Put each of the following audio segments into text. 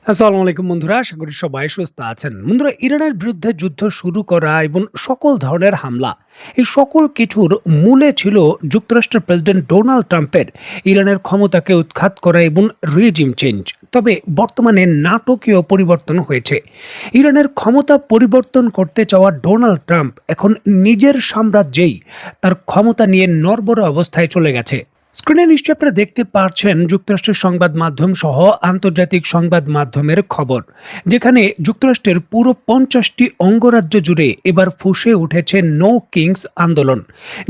আসসালামু আলাইকুম বন্ধুরা, আশা করি সবাই সুস্থ আছেন। বন্ধুরা, ইরানের বিরুদ্ধে যুদ্ধ শুরু করা এবং সকল ধরনের হামলা, এই সকল কিছুর মূলে ছিল যুক্তরাষ্ট্রের প্রেসিডেন্ট ডোনাল্ড ট্রাম্পের ইরানের ক্ষমতাকে উৎখাত করা এবং রেজিম চেঞ্জ। তবে বর্তমানে নাটকীয় পরিবর্তন হয়েছে। ইরানের ক্ষমতা পরিবর্তন করতে চাওয়া ডোনাল্ড ট্রাম্প এখন নিজের সাম্রাজ্যেই তার ক্ষমতা নিয়ে নড়বড়ে অবস্থায় চলে গেছে। স্ক্রিনে নিশ্চয়ই আপনারা দেখতে পাচ্ছেন যুক্তরাষ্ট্রের সংবাদ মাধ্যম সহ আন্তর্জাতিক সংবাদ মাধ্যমের খবর, যেখানে যুক্তরাষ্ট্রের পুরো 50টি অঙ্গরাজ্য জুড়ে এবার ফুঁসে উঠেছে নো কিংস আন্দোলন,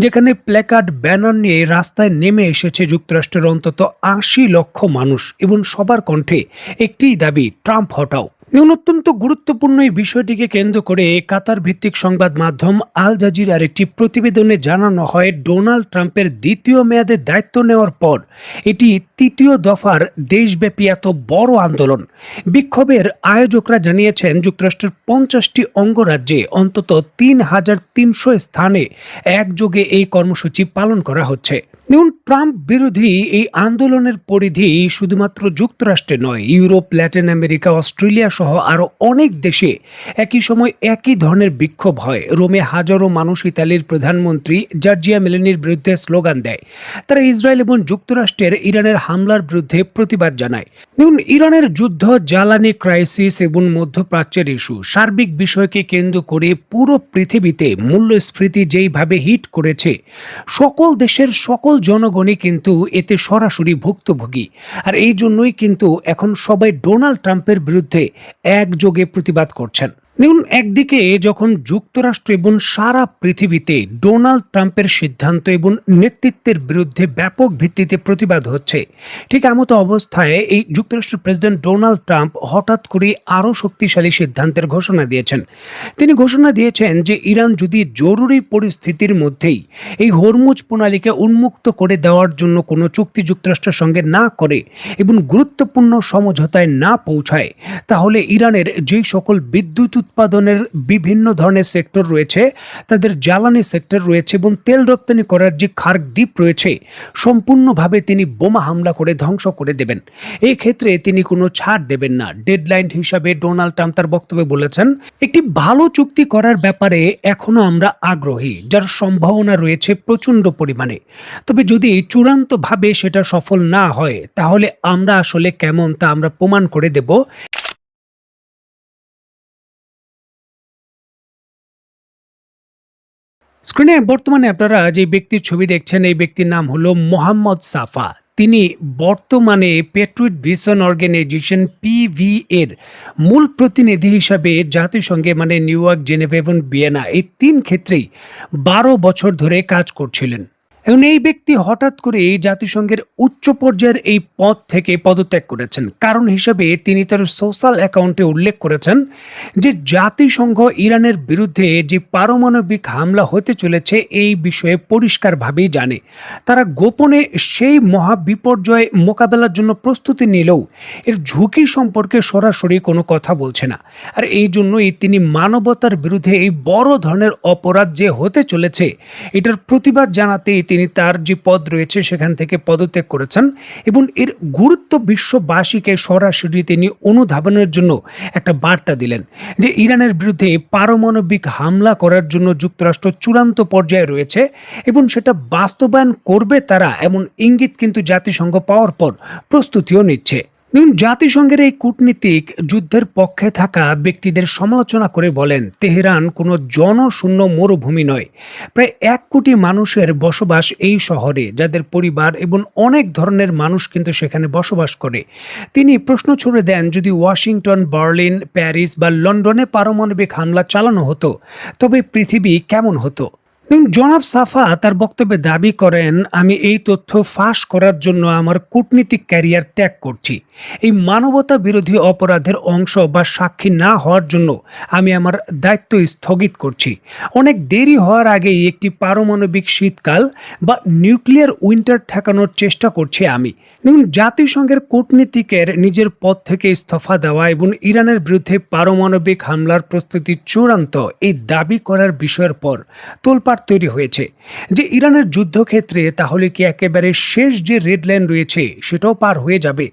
যেখানে প্ল্যাকার্ড ব্যানার নিয়ে রাস্তায় নেমে এসেছে যুক্তরাষ্ট্রের অন্তত 80 লক্ষ মানুষ এবং সবার কণ্ঠে একটিই দাবি, ট্রাম্প হটাও। অত্যন্ত গুরুত্বপূর্ণ এই বিষয়টিকে কেন্দ্র করে কাতার ভিত্তিক সংবাদ মাধ্যম আল জাজিরার একটি প্রতিবেদনে জানানো হয়, ডোনাল্ড ট্রাম্পের দ্বিতীয় মেয়াদে দায়িত্ব নেওয়ার পর এটি তৃতীয় দফার দেশব্যাপী এত বড় আন্দোলন। বিক্ষোভের আয়োজকরা জানিয়েছেন যুক্তরাষ্ট্রের 50টি অঙ্গরাজ্যে অন্তত 3300 স্থানে একযোগে এই কর্মসূচি পালন করা হচ্ছে। ট্রাম্প বিরোধী এই আন্দোলনের পরিধি শুধুমাত্র যুক্তরাষ্ট্রে নয়, ইউরোপ, ল্যাটিন আমেরিকা, অস্ট্রেলিয়া সহ আরও অনেক দেশে একই সময় একই ধরনের বিক্ষোভ হয়। রোমে হাজারো মানুষ ইতালির প্রধানমন্ত্রী জর্জিয়া মেলোনির বিরুদ্ধে স্লোগান দেয়। তারা ইসরায়েল এবং যুক্তরাষ্ট্রের ইরানের হামলার বিরুদ্ধে প্রতিবাদ জানায়। ইরানের যুদ্ধ, জ্বালানি ক্রাইসিস এবং মধ্যপ্রাচ্যের ইস্যু, সার্বিক বিষয়কে কেন্দ্র করে পুরো পৃথিবীতে মূল্যস্ফীতি যেইভাবে হিট করেছে, সকল দেশের সকল জনগণই কিন্তু এতে সরাসরি ভুক্তভোগী। আর এই জন্যই কিন্তু এখন সবাই ডোনাল্ড ট্রাম্পের বিরুদ্ধে একযোগে প্রতিবাদ করছেন। দেখুন, একদিকে যখন যুক্তরাষ্ট্র এবং সারা পৃথিবীতে ডোনাল্ড ট্রাম্পের সিদ্ধান্ত এবং নেতৃত্বের বিরুদ্ধে ব্যাপক ভিত্তিতে প্রতিবাদ হচ্ছে, ঠিক এমতো অবস্থায় এই যুক্তরাষ্ট্রের প্রেসিডেন্ট ডোনাল্ড ট্রাম্প হঠাৎ করে আরও শক্তিশালী সিদ্ধান্তের ঘোষণা দিয়েছেন। তিনি ঘোষণা দিয়েছেন যে ইরান যদি জরুরি পরিস্থিতির মধ্যেই এই হরমুজ প্রণালীকে উন্মুক্ত করে দেওয়ার জন্য কোনো চুক্তি যুক্তরাষ্ট্রের সঙ্গে না করে এবং গুরুত্বপূর্ণ সমঝোতায় না পৌঁছায়, তাহলে ইরানের যেই সকল বিদ্যুৎ উৎপাদনের বিভিন্ন ধরনের সেক্টর রয়েছে, তাদের জ্বালানি সেক্টর রয়েছে এবং তেল রপ্তানি করার যে খার্ক দ্বীপ রয়েছে, সম্পূর্ণভাবে তিনি বোমা হামলা করে ধ্বংস করে দেবেন। এই ক্ষেত্রে তিনি কোনো ছাড় দেবেন না। ডেডলাইন হিসাবে ডোনাল্ড ট্রাম্প তার বক্তব্যে বলেছেন, একটি ভালো চুক্তি করার ব্যাপারে এখনো আমরা আগ্রহী, যার সম্ভাবনা রয়েছে প্রচন্ড পরিমাণে। তবে যদি চূড়ান্তভাবে সেটা সফল না হয়, তাহলে আমরা আসলে কেমন তা আমরা প্রমাণ করে দেব। স্ক্রিনে বর্তমানে আপনারা যে ব্যক্তির ছবি দেখছেন, এই ব্যক্তির নাম হলো মোহাম্মদ সাফা। তিনি বর্তমানে পেট্রিয়ট ভিশন অর্গানাইজেশন পিভি এর মূল প্রতিনিধি হিসাবে জাতিসংঘে নিউ ইয়র্ক, জেনেভা এবং ভিয়েনা, এই 3 ক্ষেত্রেই 12 বছর ধরে কাজ করছিলেন। এখন এই ব্যক্তি হঠাৎ করে এই জাতিসংঘের উচ্চ পর্যায়ের এই পদ থেকে পদত্যাগ করেছেন। কারণ হিসাবে তিনি তার সোশ্যাল অ্যাকাউন্টে উল্লেখ করেছেন যে জাতিসংঘ ইরানের বিরুদ্ধে যে পারমাণবিক হামলা হতে চলেছে এই বিষয়ে পরিষ্কারভাবেই জানে। তারা গোপনে সেই মহাবিপর্যয় মোকাবেলার জন্য প্রস্তুতি নিলেও এর ঝুঁকি সম্পর্কে সরাসরি কোনো কথা বলছে না। আর এই জন্যই তিনি মানবতার বিরুদ্ধে এই বড় ধরনের অপরাধ যে হতে চলেছে, এটার প্রতিবাদ জানাতেই তিনি তার যে পদ রয়েছে সেখান থেকে পদত্যাগ করেছেন এবং এর গুরুত্ব বিশ্ববাসীকে সরাসরি তিনি অনুধাবনের জন্য একটা বার্তা দিলেন যে ইরানের বিরুদ্ধে পারমাণবিক হামলা করার জন্য যুক্তরাষ্ট্র চূড়ান্ত পর্যায়ে রয়েছে এবং সেটা বাস্তবায়ন করবে তারা, এমন ইঙ্গিত কিন্তু জাতিসংঘ পাওয়ার পর প্রস্তুতিও নিচ্ছে। জাতিসংঘের এই কূটনীতিক যুদ্ধের পক্ষে থাকা ব্যক্তিদের সমালোচনা করে বলেন, তেহরান কোনো জনশূন্য মরুভূমি নয়। প্রায় 1 কোটি মানুষের বসবাস এই শহরে, যাদের পরিবার এবং অনেক ধরনের মানুষ কিন্তু সেখানে বসবাস করে। তিনি প্রশ্ন ছুড়ে দেন, যদি ওয়াশিংটন, বার্লিন, প্যারিস বা লন্ডনে পারমাণবিক হামলা চালানো হতো, তবে পৃথিবী কেমন হতো? জনাব সাফা তার বক্তব্যে দাবি করেন, আমি এই তথ্য ফাঁস করার জন্য আমার কূটনীতিক ক্যারিয়ার ত্যাগ করছি। এই মানবতা বিরোধী অপরাধের অংশ বা সাক্ষী না হওয়ার জন্য আমি আমার দায়িত্ব স্থগিত করছি। অনেক দেরি হওয়ার আগেই একটি পারমাণবিক শীতকাল বা নিউক্লিয়ার উইন্টার ঠেকানোর চেষ্টা করছি আমি। জাতিসংঘের কূটনীতিকের নিজের পদ থেকে ইস্তফা দেওয়া এবং ইরানের বিরুদ্ধে পারমাণবিক হামলার প্রস্তুতি চূড়ান্ত, এই দাবি করার বিষয়ের পর তোলপাড় তৈরি হয়েছে যে ইরানের যুদ্ধক্ষেত্রে তাহলে কি একেবারে শেষ যে রেড লাইন রয়েছে সেটাও পার হয়ে যাবে,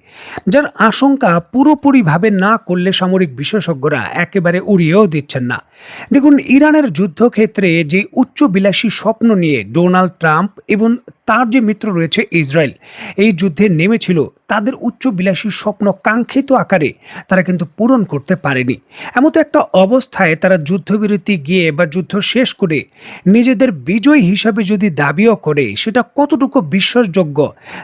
যার আশঙ্কা পুরোপুরিভাবে না করলে সামরিক বিশেষজ্ঞরা একেবারে উড়িয়েও দিচ্ছেন না। দেখুন, ইরানের যুদ্ধক্ষেত্রে যে উচ্চবিলাসী স্বপ্ন নিয়ে ডোনাল্ড ট্রাম্প এবং তার যে মিত্র রয়েছে ইসরায়েল এই যুদ্ধে নেমেছিল, তাদের উচ্চবিলাসী স্বপ্ন কাঙ্ক্ষিত আকারে তারা কিন্তু পূরণ করতে পারেনি। এমতো একটা অবস্থায় তারা যুদ্ধবিরতি গিয়ে বা যুদ্ধ শেষ করে নিজেদের বিজয় হিসাবে যদি দাবিও করে, সেটা কতটুকু বিশ্বাসযোগ্য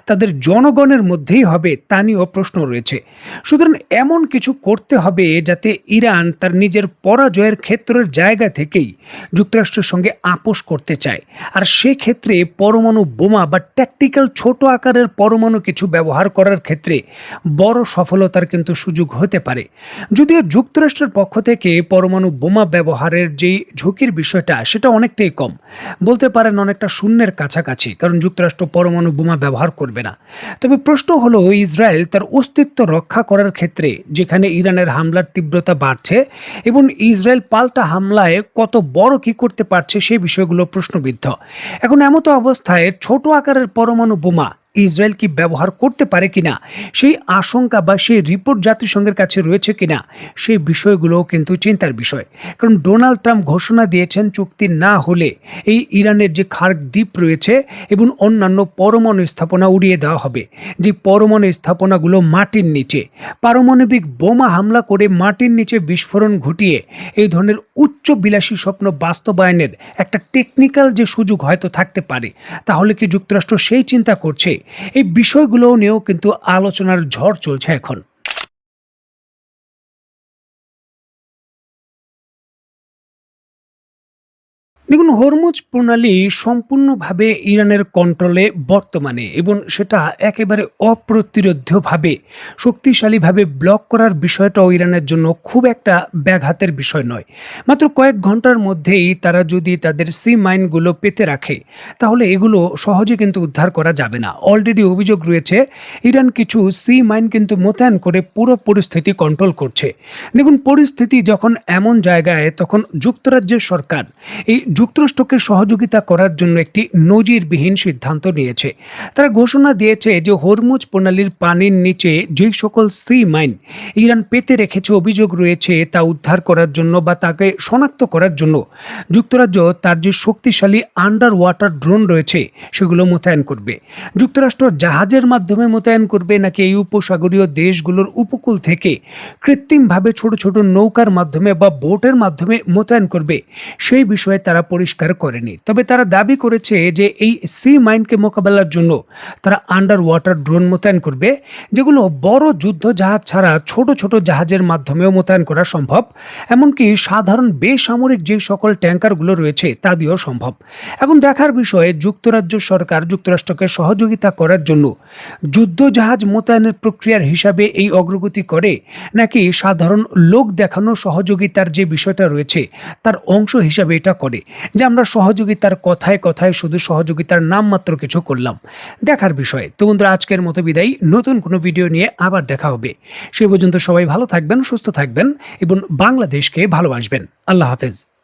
তাদের জনগণের মধ্যেই হবে তা নিয়েও প্রশ্ন রয়েছে। সুতরাং এমন কিছু করতে হবে যাতে ইরান তার নিজের পরাজয়ের ক্ষেত্রের জায়গা থেকেই যুক্তরাষ্ট্রের সঙ্গে আপোষ করতে চায়, আর সেক্ষেত্রে পরমাণু বোমা বা ট্যাকটিক্যাল ছোট আকারের পরমাণু কিছু ব্যবহার করার ক্ষেত্রে বড় সফলতার কিন্তু সুযোগ হতে পারে। যদিও যুক্তরাষ্ট্রের পক্ষ থেকে পরমাণু বোমা ব্যবহারের যেই ঝুঁকির বিষয়টা সেটা অনেকটাই কম, বলতে পারেন অনেকটা শূন্যের কাছাকাছি, কারণ যুক্তরাষ্ট্র পরমাণু বোমা ব্যবহার করবে না। তবে প্রশ্ন হলো, ইসরায়েল তার অস্তিত্ব রক্ষা করার ক্ষেত্রে যেখানে ইরানের হামলার তীব্রতা বাড়ছে এবং ইসরায়েল পাল্টা হামলায় কত বড় কি করতে পারছে সেই বিষয়গুলো প্রশ্নবিদ্ধ। এখন এমতো অবস্থায় ছোট আকারের পরমাণু বোমা ইসরায়েল কি ব্যবহার করতে পারে কিনা সেই আশঙ্কা বা সেই রিপোর্ট জাতিসংঘের কাছে রয়েছে কিনা সেই বিষয়গুলোও কিন্তু চিন্তার বিষয়। কারণ ডোনাল্ড ট্রাম্প ঘোষণা দিয়েছেন চুক্তি না হলে এই ইরানের যে খার্ক দ্বীপ রয়েছে এবং অন্যান্য পরমাণু স্থাপনা উড়িয়ে দেওয়া হবে। যে পরমাণু স্থাপনাগুলো মাটির নিচে পারমাণবিক বোমা হামলা করে মাটির নিচে বিস্ফোরণ ঘটিয়ে এই ধরনের উচ্চ বিলাসী স্বপ্ন বাস্তবায়নের একটা টেকনিক্যাল যে সুযোগ হয়তো থাকতে পারে, তাহলে কি যুক্তরাষ্ট্র সেই চিন্তা করছে? এই বিষয়গুলো নিয়েও কিন্তু আলোচনার ঝড় চলছে এখন। দেখুন, হরমুজ প্রণালী সম্পূর্ণভাবে ইরানের কন্ট্রোলে বর্তমানে, এবং সেটা একেবারে অপ্রতিরোধ্যভাবে শক্তিশালীভাবে ব্লক করার বিষয়টাও ইরানের জন্য খুব একটা ব্যাঘাতের বিষয় নয়। মাত্র কয়েক ঘন্টার মধ্যেই তারা যদি তাদের সি মাইনগুলো পেতে রাখে, তাহলে এগুলো সহজে কিন্তু উদ্ধার করা যাবে না। অলরেডি অভিযোগ রয়েছে ইরান কিছু সি মাইন কিন্তু মোতায়েন করে পুরো পরিস্থিতি কন্ট্রোল করছে। দেখুন, পরিস্থিতি যখন এমন জায়গায়, তখন যুক্তরাজ্যের সরকার এই যুক্তরাষ্ট্রকে সহযোগিতা করার জন্য একটি নজিরবিহীন সিদ্ধান্ত নিয়েছে। তারা ঘোষণা দিয়েছে যে হরমুজ প্রণালীর পানির নিচে যেই সকল সি মাইন ইরান পেতে রেখেছে অভিযোগ রয়েছে, তা উদ্ধার করার জন্য বা তাকে শনাক্ত করার জন্য যুক্তরাজ্য তার যে শক্তিশালী আন্ডার ওয়াটার ড্রোন রয়েছে সেগুলো মোতায়েন করবে। যুক্তরাষ্ট্র জাহাজের মাধ্যমে মোতায়েন করবে নাকি এই উপসাগরীয় দেশগুলোর উপকূল থেকে কৃত্রিমভাবে ছোট ছোট নৌকার মাধ্যমে বা বোটের মাধ্যমে মোতায়েন করবে, সেই বিষয়ে তারা পরিষ্কার করেনি। তবে তারা দাবি করেছে যে এই সি মাইনকে মোকাবেলার জন্য তারা আন্ডার ওয়াটার ড্রোন মোতায়েন করবে, যেগুলো বড় যুদ্ধ জাহাজ ছাড়া ছোট ছোট জাহাজের মাধ্যমেও মোতায়েন করা সম্ভব। এমনকি সাধারণ বেসামরিক যে সকল ট্যাঙ্কারগুলো রয়েছে তা দিয়েও সম্ভব। এখন দেখার বিষয়ে যুক্তরাজ্য সরকার যুক্তরাষ্ট্রকে সহযোগিতা করার জন্য যুদ্ধ জাহাজ মোতায়েনের প্রক্রিয়ার হিসাবে এই অগ্রগতি করে, নাকি সাধারণ লোক দেখানো সহযোগিতার যে বিষয়টা রয়েছে তার অংশ হিসাবে এটা করে, যে আমরা সহযোগিতার কথায় কথায় শুধু সহযোগিতার নামমাত্র কিছু করলাম। দেখার বিষয়। তো বন্ধুরা, আজকের মতো বিদায়। নতুন কোনো ভিডিও নিয়ে আবার দেখা হবে। সে পর্যন্ত সবাই ভালো থাকবেন, সুস্থ থাকবেন এবং বাংলাদেশকে ভালোবাসবেন। আল্লাহ হাফেজ।